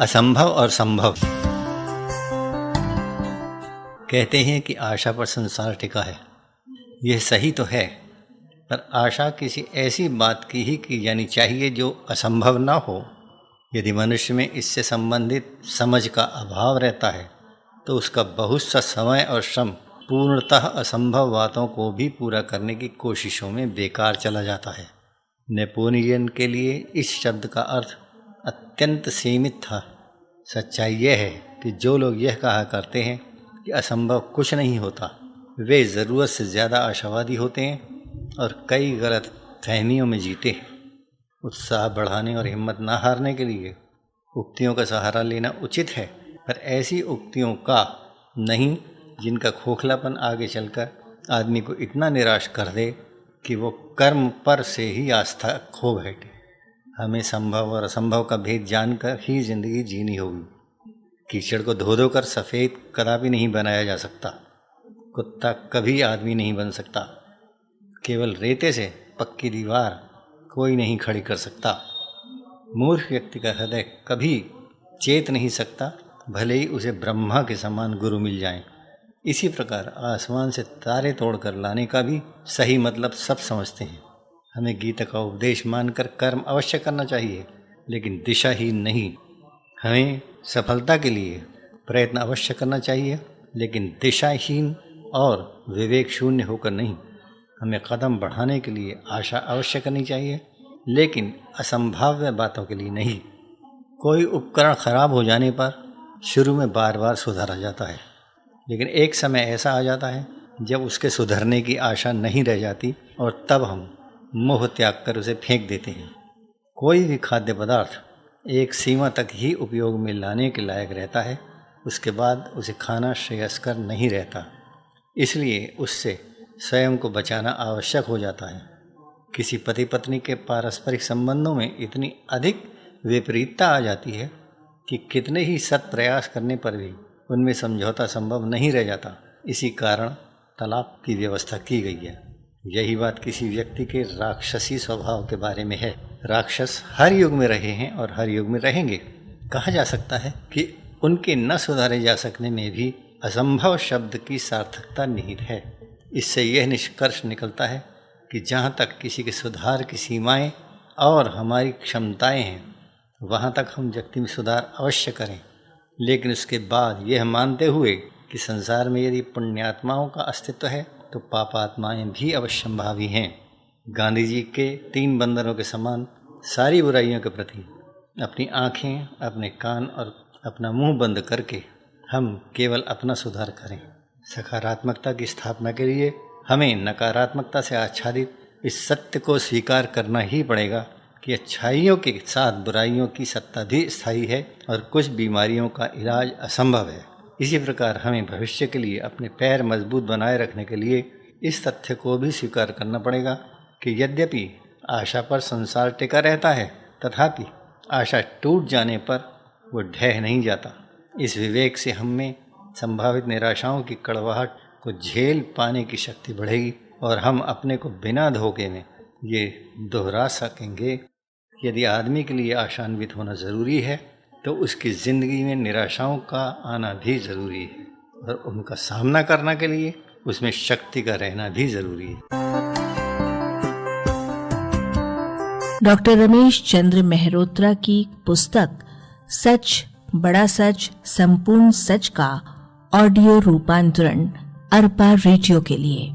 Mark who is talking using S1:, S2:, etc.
S1: असंभव और संभव। कहते हैं कि आशा पर संसार टिका है। यह सही तो है, पर आशा किसी ऐसी बात की ही की जानी चाहिए जो असंभव ना हो। यदि मनुष्य में इससे संबंधित समझ का अभाव रहता है तो उसका बहुत सा समय और श्रम पूर्णतः असंभव बातों को भी पूरा करने की कोशिशों में बेकार चला जाता है। नेपोलियन के लिए इस शब्द का अर्थ अत्यंत सीमित था। सच्चाई यह है कि जो लोग यह कहा करते हैं कि असंभव कुछ नहीं होता, वे ज़रूरत से ज़्यादा आशावादी होते हैं और कई गलत फहमियों में जीते हैं। उत्साह बढ़ाने और हिम्मत न हारने के लिए उक्तियों का सहारा लेना उचित है, पर ऐसी उक्तियों का नहीं जिनका खोखलापन आगे चलकर आदमी को इतना निराश कर दे कि वो कर्म पर से ही आस्था खो बैठे। हमें संभव और असंभव का भेद जानकर ही जिंदगी जीनी होगी। कीचड़ को धो धो कर सफ़ेद कदापि नहीं बनाया जा सकता। कुत्ता कभी आदमी नहीं बन सकता। केवल रेते से पक्की दीवार कोई नहीं खड़ी कर सकता। मूर्ख व्यक्ति का हृदय कभी चेत नहीं सकता, भले ही उसे ब्रह्मा के समान गुरु मिल जाएं। इसी प्रकार आसमान से तारे तोड़कर लाने का भी सही मतलब सब समझते हैं। हमें गीता का उपदेश मानकर कर्म अवश्य करना चाहिए, लेकिन दिशाहीन नहीं। हमें सफलता के लिए प्रयत्न अवश्य करना चाहिए, लेकिन दिशाहीन और विवेक शून्य होकर नहीं। हमें कदम बढ़ाने के लिए आशा अवश्य करनी चाहिए, लेकिन असंभाव्य बातों के लिए नहीं। कोई उपकरण खराब हो जाने पर शुरू में बार बार सुधारा जाता है, लेकिन एक समय ऐसा आ जाता है जब उसके सुधरने की आशा नहीं रह जाती और तब हम मोह त्याग कर उसे फेंक देते हैं। कोई भी खाद्य पदार्थ एक सीमा तक ही उपयोग में लाने के लायक रहता है, उसके बाद उसे खाना श्रेयस्कर नहीं रहता। इसलिए उससे स्वयं को बचाना आवश्यक हो जाता है। किसी पति पत्नी के पारस्परिक संबंधों में इतनी अधिक विपरीतता आ जाती है कि कितने ही सत प्रयास करने पर भी उनमें समझौता संभव नहीं रह जाता। इसी कारण तलाक की व्यवस्था की गई है। यही बात किसी व्यक्ति के राक्षसी स्वभाव के बारे में है। राक्षस हर युग में रहे हैं और हर युग में रहेंगे। कहा जा सकता है कि उनके न सुधारे जा सकने में भी असंभव शब्द की सार्थकता निहित है। इससे यह निष्कर्ष निकलता है कि जहाँ तक किसी के सुधार की सीमाएं और हमारी क्षमताएं हैं, वहाँ तक हम व्यक्ति में सुधार अवश्य करें, लेकिन उसके बाद यह मानते हुए कि संसार में यदि पुण्यात्माओं का अस्तित्व है तो पापात्माएं भी अवश्यंभावी हैं। गांधी जी के 3 बंदरों के समान सारी बुराइयों के प्रति अपनी आँखें, अपने कान और अपना मुंह बंद करके हम केवल अपना सुधार करें। सकारात्मकता की स्थापना के लिए हमें नकारात्मकता से आच्छादित इस सत्य को स्वीकार करना ही पड़ेगा कि अच्छाइयों के साथ बुराइयों की सत्ता भी स्थायी है और कुछ बीमारियों का इलाज असंभव है। इसी प्रकार हमें भविष्य के लिए अपने पैर मजबूत बनाए रखने के लिए इस तथ्य को भी स्वीकार करना पड़ेगा कि यद्यपि आशा पर संसार टिका रहता है, तथापि आशा टूट जाने पर वो ढह नहीं जाता। इस विवेक से हम में संभावित निराशाओं की कड़वाहट को झेल पाने की शक्ति बढ़ेगी और हम अपने को बिना धोखे में ये दोहरा सकेंगे। यदि आदमी के लिए आशान्वित होना ज़रूरी है तो उसकी ज़िंदगी में निराशाओं का आना भी ज़रूरी है, और उनका सामना करने के लिए उसमें शक्ति का रहना भी ज़रूरी है।
S2: डॉक्टर रमेश चंद्र मेहरोत्रा की पुस्तक सच बड़ा सच संपूर्ण सच का ऑडियो रूपांतरण अरपा रेडियो के लिए